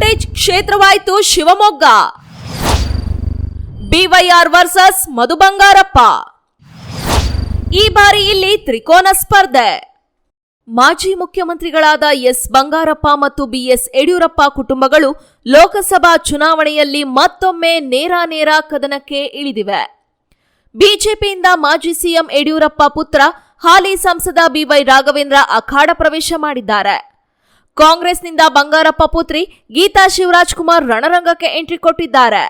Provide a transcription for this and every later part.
Voltage ಕ್ಷೇತ್ರವಾಯಿತು Shivamogga. BYR versus Madhu Bangarappa. ಈ ಬಾರಿ ಇಲ್ಲಿ ತ್ರಿಕೋನ ಸ್ಪರ್ಧೆ. ಮಾಜಿ ಮುಖ್ಯಮಂತ್ರಿಗಳಾದ ಎಸ್ ಬಂಗಾರಪ್ಪ ಮತ್ತು ಬಿಎಸ್ ಯಡಿಯೂರಪ್ಪ ಕುಟುಂಬಗಳು ಲೋಕಸಭಾ ಚುನಾವಣೆಯಲ್ಲಿ ಮತ್ತೊಮ್ಮೆ ನೇರ ಕದನಕ್ಕೆ ಇಳಿದಿವೆ. ಬಿಜೆಪಿಯಿಂದ ಮಾಜಿ ಸಿಎಂ ಯಡಿಯೂರಪ್ಪ ಪುತ್ರ ಹಾಲಿ ಸಂಸದ ಬಿವೈ ರಾಘವೇಂದ್ರ ಅಖಾಡ ಪ್ರವೇಶ ಮಾಡಿದ್ದಾರೆ. ಕಾಂಗ್ರೆಸ್ನಿಂದ ಬಂಗಾರಪ್ಪ ಪುತ್ರಿ ಗೀತಾ ಶಿವರಾಜ್ಕುಮಾರ್ ರಣರಂಗಕ್ಕೆ ಎಂಟ್ರಿ ಕೊಟ್ಟಿದ್ದಾರೆ.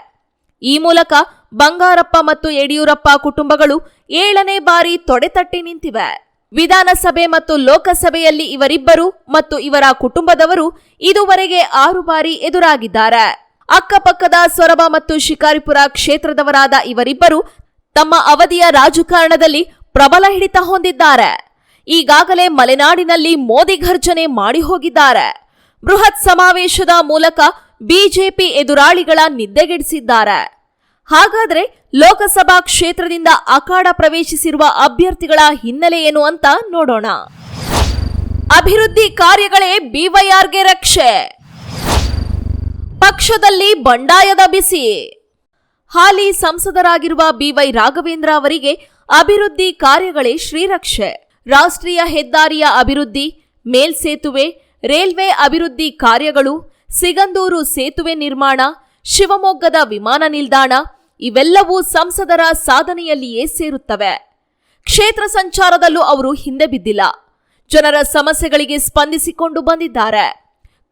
ಈ ಮೂಲಕ ಬಂಗಾರಪ್ಪ ಮತ್ತು ಯಡಿಯೂರಪ್ಪ ಕುಟುಂಬಗಳು 7ನೇ ಬಾರಿ ತೊಡೆತಟ್ಟಿ ನಿಂತಿವೆ. ವಿಧಾನಸಭೆ ಮತ್ತು ಲೋಕಸಭೆಯಲ್ಲಿ ಇವರಿಬ್ಬರು ಮತ್ತು ಇವರ ಕುಟುಂಬದವರು ಇದುವರೆಗೆ 6 ಬಾರಿ ಎದುರಾಗಿದ್ದಾರೆ. ಅಕ್ಕಪಕ್ಕದ ಸೊರಬ ಮತ್ತು ಶಿಕಾರಿಪುರ ಕ್ಷೇತ್ರದವರಾದ ಇವರಿಬ್ಬರು ತಮ್ಮ ಅವಧಿಯ ರಾಜಕಾರಣದಲ್ಲಿ ಪ್ರಬಲ ಹಿಡಿತ ಹೊಂದಿದ್ದಾರೆ. ಈಗಾಗಲೇ ಮಲೆನಾಡಿನಲ್ಲಿ ಮೋದಿ ಘರ್ಜನೆ ಮಾಡಿ ಹೋಗಿದ್ದಾರೆ. ಬೃಹತ್ ಸಮಾವೇಶದ ಮೂಲಕ ಬಿಜೆಪಿ ಎದುರಾಳಿಗಳ ನಿದ್ದೆಗೆಡಿಸಿದ್ದಾರೆ. ಹಾಗಾದ್ರೆ ಲೋಕಸಭಾ ಕ್ಷೇತ್ರದಿಂದ ಅಖಾಡ ಪ್ರವೇಶಿಸಿರುವ ಅಭ್ಯರ್ಥಿಗಳ ಹಿನ್ನೆಲೆ ಏನು ಅಂತ ನೋಡೋಣ. ಅಭಿವೃದ್ಧಿ ಕಾರ್ಯಗಳೇ ಬಿವೈಆರ್ಗೆ ರಕ್ಷೆ. ಪಕ್ಷದಲ್ಲಿ ಬಂಡಾಯದ ಬಿಸಿ. ಹಾಲಿ ಸಂಸದರಾಗಿರುವ ಬಿವೈ ರಾಘವೇಂದ್ರ ಅವರಿಗೆ ಅಭಿವೃದ್ಧಿ ಕಾರ್ಯಗಳೇ ಶ್ರೀರಕ್ಷೆ. ರಾಷ್ಟ್ರೀಯ ಹೆದ್ದಾರಿಯ ಅಭಿವೃದ್ಧಿ, ಮೇಲ್ಸೇತುವೆ, ರೈಲ್ವೆ ಅಭಿವೃದ್ಧಿ ಕಾರ್ಯಗಳು, ಸಿಗಂದೂರು ಸೇತುವೆ ನಿರ್ಮಾಣ, ಶಿವಮೊಗ್ಗದ ವಿಮಾನ ನಿಲ್ದಾಣ ಇವೆಲ್ಲವೂ ಸಂಸದರ ಸಾಧನೆಯಲ್ಲಿಯೇ ಸೇರುತ್ತವೆ. ಕ್ಷೇತ್ರ ಸಂಚಾರದಲ್ಲೂ ಅವರು ಹಿಂದೆ ಬಿದ್ದಿಲ್ಲ. ಜನರ ಸಮಸ್ಯೆಗಳಿಗೆ ಸ್ಪಂದಿಸಿಕೊಂಡು ಬಂದಿದ್ದಾರೆ.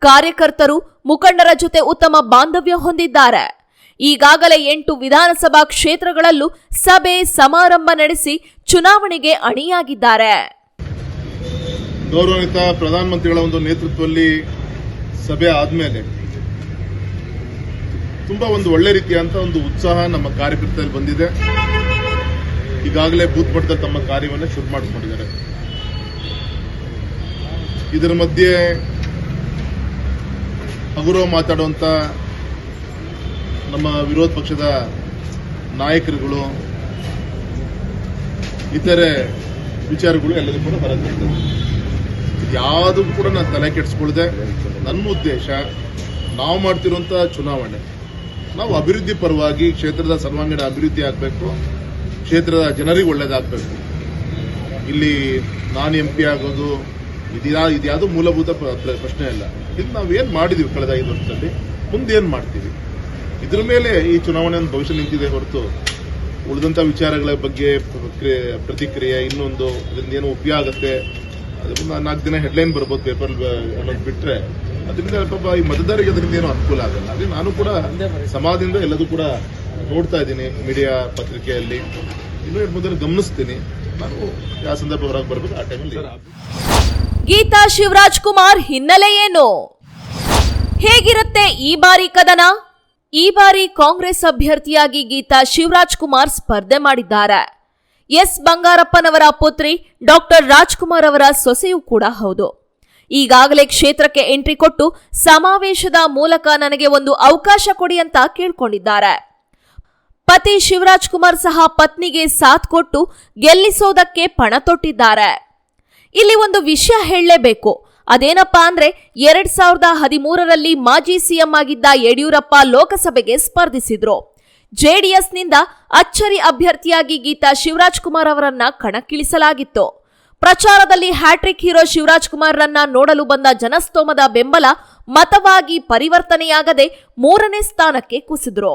ಕಾರ್ಯಕರ್ತರು, ಮುಖಂಡರ ಜೊತೆ ಉತ್ತಮ ಬಾಂಧವ್ಯ ಹೊಂದಿದ್ದಾರೆ. ಈಗಾಗಲೇ 8 ವಿಧಾನಸಭಾ ಕ್ಷೇತ್ರಗಳಲ್ಲೂ ಸಭೆ ಸಮಾರಂಭ ನಡೆಸಿ ಚುನಾವಣೆಗೆ ಅಣಿಯಾಗಿದ್ದಾರೆ. ಗೌರವಾನ್ವಿತ ಪ್ರಧಾನಮಂತ್ರಿಗಳ ಒಂದು ನೇತೃತ್ವದಲ್ಲಿ ಸಭೆ ಆದ್ಮೇಲೆ ತುಂಬಾ ಒಂದು ಒಳ್ಳೆ ರೀತಿಯಂತ ಒಂದು ಉತ್ಸಾಹ ನಮ್ಮ ಕಾರ್ಯಕರ್ತರಲ್ಲಿ ಬಂದಿದೆ. ಈಗಾಗಲೇ ಬೂತ್ ಮಟ್ಟದಲ್ಲಿ ತಮ್ಮ ಕಾರ್ಯವನ್ನು ಶುರು ಮಾಡಿಕೊಂಡಿದ್ದಾರೆ. ಇದರ ಮಧ್ಯೆ ಹಗುರ ಮಾತಾಡುವಂತ ನಮ್ಮ ವಿರೋಧ ಪಕ್ಷದ ನಾಯಕರುಗಳು, ಇತರೆ ವಿಚಾರಗಳು ಎಲ್ಲದೂ ಕೂಡ ಹೊರಗೆ ಯಾವುದೂ ಕೂಡ ನಾನು ತಲೆ ಕೆಡಿಸ್ಕೊಳ್ದೆ. ನನ್ನ ಉದ್ದೇಶ ನಾವು ಮಾಡ್ತಿರುವಂತಹ ಚುನಾವಣೆ ನಾವು ಅಭಿವೃದ್ಧಿ ಪರವಾಗಿ ಕ್ಷೇತ್ರದ ಸರ್ವಾಂಗೀಣ ಅಭಿವೃದ್ಧಿ ಆಗಬೇಕು, ಕ್ಷೇತ್ರದ ಜನರಿಗೆ ಒಳ್ಳೇದಾಗಬೇಕು. ಇಲ್ಲಿ ನಾನು MP ಆಗೋದು ಇದ್ಯಾವುದು ಮೂಲಭೂತ ಪ್ರಶ್ನೆ ಅಲ್ಲ. ಇದು ನಾವೇನು ಮಾಡಿದೀವಿ ಕಳೆದ 5 ವರ್ಷದಲ್ಲಿ, ಮುಂದೇನು ಮಾಡ್ತೀವಿ, ಇದ್ರ ಮೇಲೆ ಈ ಚುನಾವಣೆಯ ಭವಿಷ್ಯ ನಿಂತಿದೆ ಹೊರತು ಉಳಿದಂಥ ವಿಚಾರಗಳ ಬಗ್ಗೆ ಪ್ರತಿಕ್ರಿಯೆ ಇನ್ನೊಂದು ಅದರಿಂದ ಏನು ಉಪಯೋಗ ಆಗುತ್ತೆ, ಅದರಿಂದ 4 ದಿನ ಹೆಡ್ಲೈನ್ ಬರ್ಬೋದು ಪೇಪರ್ ಅನ್ನೋದು ಬಿಟ್ರೆ ಅದರಿಂದ ಪಾಪ ಈ ಮತದಾರರಿಗೆ ಅದರಿಂದ ಏನೋ ಅನುಕೂಲ ಆಗಲ್ಲ. ಅದೇ ನಾನು ಕೂಡ ಸಮಾಜದಿಂದ ಎಲ್ಲದೂ ಕೂಡ ನೋಡ್ತಾ ಇದ್ದೀನಿ, ಮೀಡಿಯಾ ಪತ್ರಿಕೆಯಲ್ಲಿ ಇನ್ನೂ ಮೊದಲು ಗಮನಿಸ್ತೀನಿ. ನಾನು ಯಾವ ಸಂದರ್ಭ ಹೊರಗೆ ಬರ್ಬೇಕು ಆ ಟೈಮಲ್ಲಿ. ಗೀತಾ ಶಿವರಾಜ್ಕುಮಾರ್ ಹಿನ್ನೆಲೆ ಏನು? ಹೇಗಿರುತ್ತೆ ಈ ಬಾರಿ ಕದನ? ಈ ಬಾರಿ ಕಾಂಗ್ರೆಸ್ ಅಭ್ಯರ್ಥಿಯಾಗಿ ಗೀತಾ ಶಿವರಾಜ್ಕುಮಾರ್ ಸ್ಪರ್ಧೆ ಮಾಡಿದ್ದಾರೆ. ಎಸ್ ಬಂಗಾರಪ್ಪನವರ ಪುತ್ರಿ ಡಾಕ್ಟರ್ ರಾಜ್ಕುಮಾರ್ ಅವರ ಸೊಸೆಯೂ ಕೂಡ ಹೌದು. ಈಗಾಗಲೇ ಕ್ಷೇತ್ರಕ್ಕೆ ಎಂಟ್ರಿ ಕೊಟ್ಟು ಸಮಾವೇಶದ ಮೂಲಕ ನನಗೆ ಒಂದು ಅವಕಾಶ ಕೊಡಿ ಅಂತ ಕೇಳ್ಕೊಂಡಿದ್ದಾರೆ. ಪತಿ ಶಿವರಾಜ್ಕುಮಾರ್ ಸಹ ಪತ್ನಿಗೆ ಸಾಥ್ ಕೊಟ್ಟು ಗೆಲ್ಲಿಸೋದಕ್ಕೆ ಪಣ ತೊಟ್ಟಿದ್ದಾರೆ. ಇಲ್ಲಿ ಒಂದು ವಿಷಯ ಹೇಳಲೇಬೇಕು. ಅದೇನಪ್ಪಾ ಅಂದ್ರೆ 2013ರಲ್ಲಿ ಮಾಜಿ ಸಿಎಂ ಆಗಿದ್ದ ಯಡಿಯೂರಪ್ಪ ಲೋಕಸಭೆಗೆ ಸ್ಪರ್ಧಿಸಿದ್ರು. ಜೆಡಿಎಸ್ನಿಂದ ಅಚ್ಚರಿ ಅಭ್ಯರ್ಥಿಯಾಗಿ ಗೀತಾ ಶಿವರಾಜ್ಕುಮಾರ್ ಅವರನ್ನ ಕಣಕ್ಕಿಳಿಸಲಾಗಿತ್ತು. ಪ್ರಚಾರದಲ್ಲಿ ಹ್ಯಾಟ್ರಿಕ್ ಹೀರೋ ಶಿವರಾಜ್ಕುಮಾರ್ರನ್ನ ನೋಡಲು ಬಂದ ಜನಸ್ತೋಮದ ಬೆಂಬಲ ಮತವಾಗಿ ಪರಿವರ್ತನೆಯಾಗದೆ 3ನೇ ಸ್ಥಾನಕ್ಕೆ ಕುಸಿದ್ರು.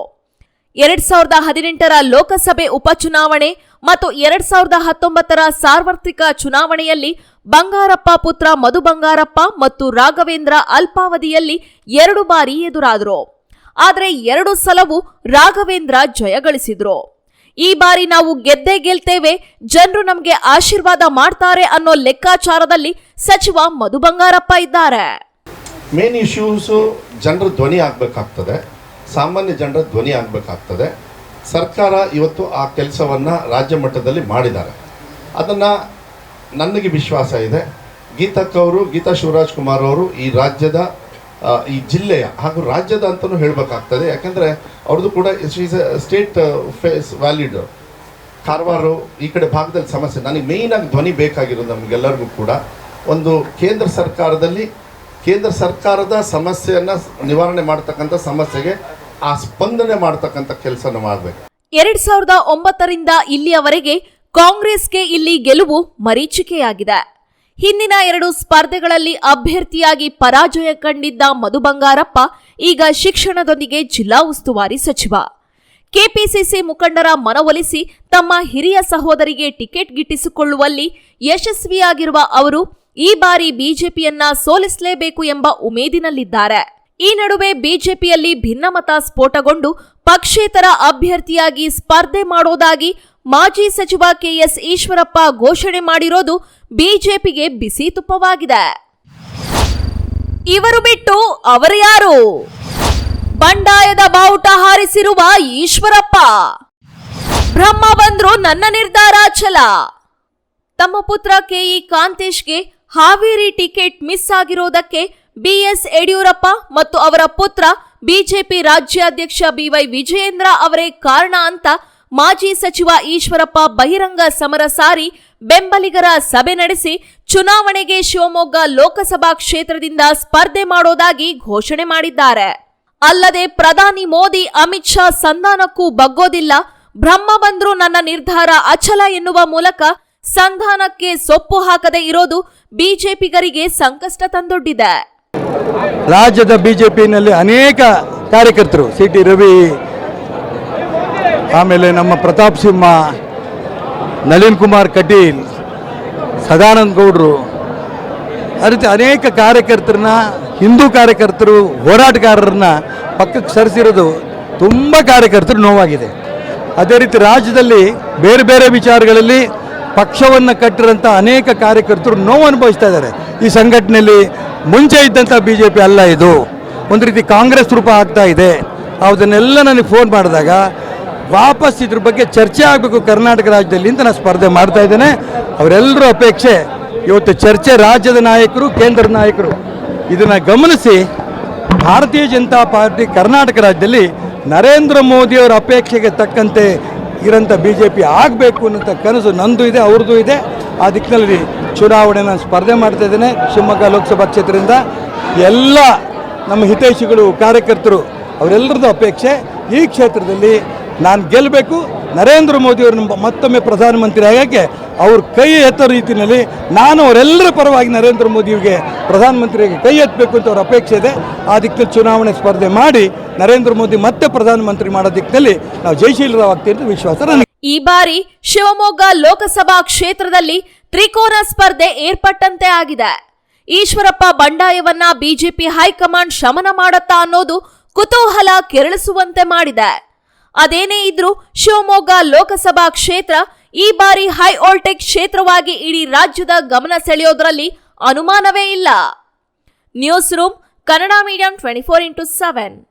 2018ರ ಲೋಕಸಭೆ ಉಪಚುನಾವಣೆ ಮತ್ತು 2019ರ ಸಾರ್ವತ್ರಿಕ ಚುನಾವಣೆಯಲ್ಲಿ ಬಂಗಾರಪ್ಪ ಪುತ್ರ ಮಧು ಬಂಗಾರಪ್ಪ ಮತ್ತು ರಾಘವೇಂದ್ರ ಅಲ್ಪಾವಧಿಯಲ್ಲಿ 2 ಬಾರಿ ಎದುರಾದರು. ಆದರೆ 2 ಸಲವೂ ರಾಘವೇಂದ್ರ ಜಯಗಳಿಸಿದ್ರು. ಈ ಬಾರಿ ನಾವು ಗೆದ್ದೇ ಗೆಲ್ತೇವೆ, ಜನರು ನಮಗೆ ಆಶೀರ್ವಾದ ಮಾಡ್ತಾರೆ ಅನ್ನೋ ಲೆಕ್ಕಾಚಾರದಲ್ಲಿ ಸಚಿವ ಮಧು ಬಂಗಾರಪ್ಪ ಇದ್ದಾರೆ. ಮೇನ್ ಇಶ್ಯೂಸ್ ಜನರ ಧ್ವನಿ ಆಗಬೇಕಾಗ್ತದೆ, ಸಾಮಾನ್ಯ ಜನರ ಧ್ವನಿ ಆಗಬೇಕಾಗ್ತದೆ. ಸರ್ಕಾರ ಇವತ್ತು ಆ ಕೆಲಸವನ್ನು ರಾಜ್ಯ ಮಟ್ಟದಲ್ಲಿ ಮಾಡಿದ್ದಾರೆ. ಅದನ್ನು ನನಗೆ ವಿಶ್ವಾಸ ಇದೆ. ಗೀತಾ ಶಿವರಾಜ್ಕುಮಾರ್ ಅವರು ಈ ರಾಜ್ಯದ ಈ ಜಿಲ್ಲೆಯ ಹಾಗೂ ರಾಜ್ಯದ ಅಂತಲೂ ಹೇಳಬೇಕಾಗ್ತದೆ. ಯಾಕೆಂದರೆ ಅವ್ರದ್ದು ಕೂಡ is state face valid. Karwar ಈ ಕಡೆ ಭಾಗದಲ್ಲಿ ಸಮಸ್ಯೆ. ನನಗೆ ಮೇಯ್ನಾಗಿ ಧ್ವನಿ ಬೇಕಾಗಿರೋದು ನಮಗೆಲ್ಲರಿಗೂ ಕೂಡ ಒಂದು ಕೇಂದ್ರ ಸರ್ಕಾರದಲ್ಲಿ ಕೇಂದ್ರ ಸರ್ಕಾರದ ಸಮಸ್ಯೆಯನ್ನು ನಿವಾರಣೆ ಮಾಡ್ತಕ್ಕಂಥ ಸಮಸ್ಯೆಗೆ ಆ ಸ್ಪಂದನೆ ಮಾಡ್ತಕ್ಕಂಥ ಕೆಲಸನ ಮಾಡಬೇಕು. 2009ರಿಂದ ಇಲ್ಲಿಯವರೆಗೆ ಕಾಂಗ್ರೆಸ್ಗೆ ಇಲ್ಲಿ ಗೆಲುವು ಮರೀಚಿಕೆಯಾಗಿದೆ. ಹಿಂದಿನ 2 ಸ್ಪರ್ಧೆಗಳಲ್ಲಿ ಅಭ್ಯರ್ಥಿಯಾಗಿ ಪರಾಜಯ ಕಂಡಿದ್ದ ಮಧು ಬಂಗಾರಪ್ಪ ಈಗ ಶಿಕ್ಷಣದೊಂದಿಗೆ ಜಿಲ್ಲಾ ಉಸ್ತುವಾರಿ ಸಚಿವ. ಕೆಪಿಸಿಸಿ ಮುಖಂಡರ ಮನವೊಲಿಸಿ ತಮ್ಮ ಹಿರಿಯ ಸಹೋದರಿಗೆ ಟಿಕೆಟ್ ಗಿಟ್ಟಿಸಿಕೊಳ್ಳುವಲ್ಲಿ ಯಶಸ್ವಿಯಾಗಿರುವ ಅವರು ಈ ಬಾರಿ ಬಿಜೆಪಿಯನ್ನ ಸೋಲಿಸಲೇಬೇಕು ಎಂಬ ಉಮೇದಿನಲ್ಲಿದ್ದಾರೆ. ಈ ನಡುವೆ ಬಿಜೆಪಿಯಲ್ಲಿ ಭಿನ್ನಮತ ಸ್ಫೋಟಗೊಂಡು ಪಕ್ಷೇತರ ಅಭ್ಯರ್ಥಿಯಾಗಿ ಸ್ಪರ್ಧೆ ಮಾಡೋದಾಗಿ ಮಾಜಿ ಸಚಿವ ಕೆಎಸ್ ಈಶ್ವರಪ್ಪ ಘೋಷಣೆ ಮಾಡಿರೋದು ಬಿಜೆಪಿಗೆ ಬಿಸಿ ತುಪ್ಪವಾಗಿದೆ. ಇವರು ಬಿಟ್ಟು ಅವರು ಯಾರು? ಬಂಡಾಯದ ಬಾವುಟ ಹಾರಿಸಿರುವ ಈಶ್ವರಪ್ಪ. ಬ್ರಹ್ಮ ಬಂದ್ರು ನನ್ನ ನಿರ್ಧಾರ ಅಚಲ. ತಮ್ಮ ಪುತ್ರ ಕೆಇ ಕಾಂತೇಶ್ಗೆ ಹಾವೇರಿ ಟಿಕೆಟ್ ಮಿಸ್ ಆಗಿರೋದಕ್ಕೆ ಬಿಎಸ್ ಯಡಿಯೂರಪ್ಪ ಮತ್ತು ಅವರ ಪುತ್ರ ಬಿಜೆಪಿ ರಾಜ್ಯಾಧ್ಯಕ್ಷ ಬಿವೈ ವಿಜಯೇಂದ್ರ ಅವರೇ ಕಾರಣ ಅಂತ ಮಾಜಿ ಸಚಿವ ಈಶ್ವರಪ್ಪ ಬಹಿರಂಗ ಸಮರ ಸಾರಿ ಬೆಂಬಲಿಗರ ಸಭೆ ನಡೆಸಿ ಚುನಾವಣೆಗೆ ಶಿವಮೊಗ್ಗ ಲೋಕಸಭಾ ಕ್ಷೇತ್ರದಿಂದ ಸ್ಪರ್ಧೆ ಮಾಡೋದಾಗಿ ಘೋಷಣೆ ಮಾಡಿದ್ದಾರೆ. ಅಲ್ಲದೆ ಪ್ರಧಾನಿ ಮೋದಿ ಅಮಿತ್ ಶಾ ಸಂಧಾನಕ್ಕೂ ಬಗ್ಗೋದಿಲ್ಲ, ಬ್ರಹ್ಮ ಬಂದ್ರು ನನ್ನ ನಿರ್ಧಾರ ಅಚಲ ಎನ್ನುವ ಮೂಲಕ ಸಂಧಾನಕ್ಕೆ ಸೊಪ್ಪು ಹಾಕದೆ ಇರೋದು ಬಿಜೆಪಿಗರಿಗೆ ಸಂಕಷ್ಟ ತಂದೊಡ್ಡಿದೆ. ರಾಜ್ಯದ ಬಿಜೆಪಿನಲ್ಲಿ ಅನೇಕ ಕಾರ್ಯಕರ್ತರು ಸಿಟಿ ರವಿ, ಆಮೇಲೆ ನಮ್ಮ ಪ್ರತಾಪ್ ಸಿಂಹ, ನಳಿನ್ ಕುಮಾರ್ ಕಟೀಲ್, ಸದಾನಂದ ಗೌಡರು, ಅದೇ ಅನೇಕ ಕಾರ್ಯಕರ್ತರನ್ನ, ಹಿಂದೂ ಕಾರ್ಯಕರ್ತರು, ಹೋರಾಟಗಾರರನ್ನ ಪಕ್ಕಕ್ಕೆ ಸರಿಸಿರೋದು ತುಂಬ ಕಾರ್ಯಕರ್ತರು ನೋವಾಗಿದೆ. ಅದೇ ರೀತಿ ರಾಜ್ಯದಲ್ಲಿ ಬೇರೆ ಬೇರೆ ವಿಚಾರಗಳಲ್ಲಿ ಪಕ್ಷವನ್ನು ಕಟ್ಟಿರೋಂಥ ಅನೇಕ ಕಾರ್ಯಕರ್ತರು ನೋವು ಅನುಭವಿಸ್ತಾ ಇದ್ದಾರೆ. ಈ ಸಂಘಟನೆಯಲ್ಲಿ ಮುಂಚೆ ಇದ್ದಂಥ ಬಿ ಜೆ ಪಿ ಅಲ್ಲ, ಇದು ಒಂದು ರೀತಿ ಕಾಂಗ್ರೆಸ್ ರೂಪ ಆಗ್ತಾ ಇದೆ. ಅದನ್ನೆಲ್ಲ ನನಗೆ ಫೋನ್ ಮಾಡಿದಾಗ ವಾಪಸ್ ಇದ್ರ ಬಗ್ಗೆ ಚರ್ಚೆ ಆಗಬೇಕು ಕರ್ನಾಟಕ ರಾಜ್ಯದಲ್ಲಿ ಅಂತ ನಾನು ಸ್ಪರ್ಧೆ ಮಾಡ್ತಾ ಇದ್ದೇನೆ. ಅವರೆಲ್ಲರೂ ಅಪೇಕ್ಷೆ ಇವತ್ತು ಚರ್ಚೆ ರಾಜ್ಯದ ನಾಯಕರು, ಕೇಂದ್ರದ ನಾಯಕರು ಇದನ್ನು ಗಮನಿಸಿ ಭಾರತೀಯ ಜನತಾ ಪಾರ್ಟಿ ಕರ್ನಾಟಕ ರಾಜ್ಯದಲ್ಲಿ ನರೇಂದ್ರ ಮೋದಿಯವರ ಅಪೇಕ್ಷೆಗೆ ತಕ್ಕಂತೆ ಇರೋಂಥ ಬಿ ಜೆ ಪಿ ಆಗಬೇಕು ಅನ್ನೋಂಥ ಕನಸು ನಂದು ಇದೆ, ಅವ್ರದ್ದು ಇದೆ. ಆ ದಿಕ್ಕಿನಲ್ಲಿ ಚುನಾವಣೆ ನಾನು ಸ್ಪರ್ಧೆ ಮಾಡ್ತಾ ಇದ್ದೇನೆ ಶಿವಮೊಗ್ಗ ಲೋಕಸಭಾ ಕ್ಷೇತ್ರದಿಂದ. ಎಲ್ಲ ನಮ್ಮ ಹಿತೈಷಿಗಳು, ಕಾರ್ಯಕರ್ತರು ಅವರೆಲ್ಲರದ್ದು ಅಪೇಕ್ಷೆ ಈ ಕ್ಷೇತ್ರದಲ್ಲಿ ನಾನು ಗೆಲ್ಲಬೇಕು, ನರೇಂದ್ರ ಮೋದಿಯವ್ರನ್ನ ಮತ್ತೊಮ್ಮೆ ಪ್ರಧಾನಮಂತ್ರಿ ಆಗೋಕ್ಕೆ ಅವ್ರ ಕೈ ಎತ್ತೋ ರೀತಿಯಲ್ಲಿ ನಾನು ಅವರೆಲ್ಲರ ಪರವಾಗಿ ನರೇಂದ್ರ ಮೋದಿಯವರಿಗೆ ಪ್ರಧಾನಮಂತ್ರಿಗೆ ಕೈ ಎತ್ತಬೇಕು ಅಂತ ಅವ್ರ ಅಪೇಕ್ಷೆ ಇದೆ. ಆ ದಿಕ್ಕಿನಲ್ಲಿ ಚುನಾವಣೆ ಸ್ಪರ್ಧೆ ಮಾಡಿ ನರೇಂದ್ರ ಮೋದಿ ಮತ್ತೆ ಪ್ರಧಾನಮಂತ್ರಿ ಮಾಡೋ ದಿಕ್ಕಿನಲ್ಲಿ ನಾವು ಜಯಶೀಲರಾಗ್ತೀವಿ ಅಂತ ವಿಶ್ವಾಸ ನನಗೆ. ಈ ಬಾರಿ ಶಿವಮೊಗ್ಗ ಲೋಕಸಭಾ ಕ್ಷೇತ್ರದಲ್ಲಿ ತ್ರಿಕೋನ ಸ್ಪರ್ಧೆ ಏರ್ಪಟ್ಟಂತೆ ಆಗಿದೆ. ಈಶ್ವರಪ್ಪ ಬಂಡಾಯವನ್ನ ಬಿಜೆಪಿ ಹೈಕಮಾಂಡ್ ಶಮನ ಮಾಡತ್ತಾ ಅನ್ನೋದು ಕುತೂಹಲ ಕೆರಳಿಸುವಂತೆ ಮಾಡಿದೆ. ಅದೇನೇ ಇದ್ರೂ ಶಿವಮೊಗ್ಗ ಲೋಕಸಭಾ ಕ್ಷೇತ್ರ ಈ ಬಾರಿ ಹೈ ವೋಲ್ಟೇಜ್ ಕ್ಷೇತ್ರವಾಗಿ ಇಡೀ ರಾಜ್ಯದ ಗಮನ ಸೆಳೆಯೋದ್ರಲ್ಲಿ ಅನುಮಾನವೇ ಇಲ್ಲ. News room, Kannada medium 24x7.